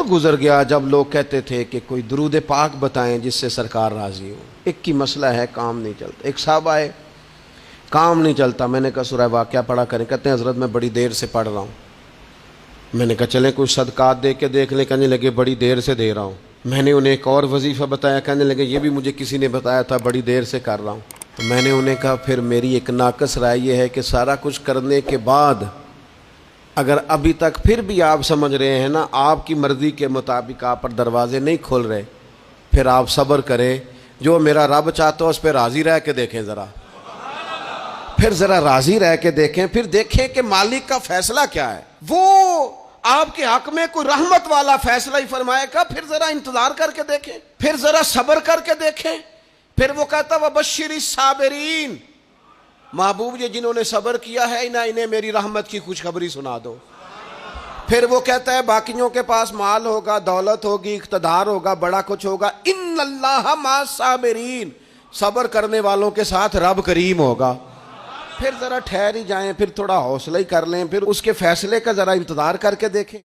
गुजर गया जब लोग कहते थे कि कोई दुरूद पाक बताएं जिससे सरकार राजी हो। एक की मसला है, काम नहीं चलता। एक साहब आए, काम नहीं चलता। मैंने कहा सूरह वाक़या पढ़ा करें। कहते हैं हज़रत मैं बड़ी देर से पढ़ रहा हूँ। मैंने कहा चलें कुछ सदकात दे के देख लें। कहने लगे बड़ी देर से दे रहा हूँ। मैंने उन्हें एक और वजीफ़ा बताया। कहने लगे ये भी मुझे किसी ने बताया था, बड़ी देर से कर रहा हूँ। तो मैंने उन्हें कहा फिर मेरी एक नाकस राय ये है कि सारा कुछ करने के बाद अगर अभी तक फिर भी आप समझ रहे हैं ना आपकी मर्ज़ी के मुताबिक आप पर दरवाजे नहीं खुल रहे, फिर आप सब्र करें। जो मेरा रब चाहता है उस पर राज़ी रह के देखें ज़रा। फिर ज़रा राज़ी रह के देखें, फिर देखें कि मालिक का फैसला क्या है। वो आपके हक में कोई रहमत वाला फैसला ही फरमाएगा। फिर ज़रा इंतज़ार करके देखें, फिर ज़रा सब्र करके देखें। फिर वो कहता वह बशीर साबिरीन, महबूब ये जिन्होंने सब्र किया है ना इन्हें मेरी रहमत की खुशखबरी सुना दो। फिर वो कहता है बाकियों के पास माल होगा, दौलत होगी, इख्तदार होगा, बड़ा कुछ होगा, इन्नल्लाह मा साबिरीन, सब्र करने वालों के साथ रब करीम होगा। फिर ज़रा ठहर ही जाएं, फिर थोड़ा हौसला ही कर लें, फिर उसके फैसले का ज़रा इंतज़ार करके देखें।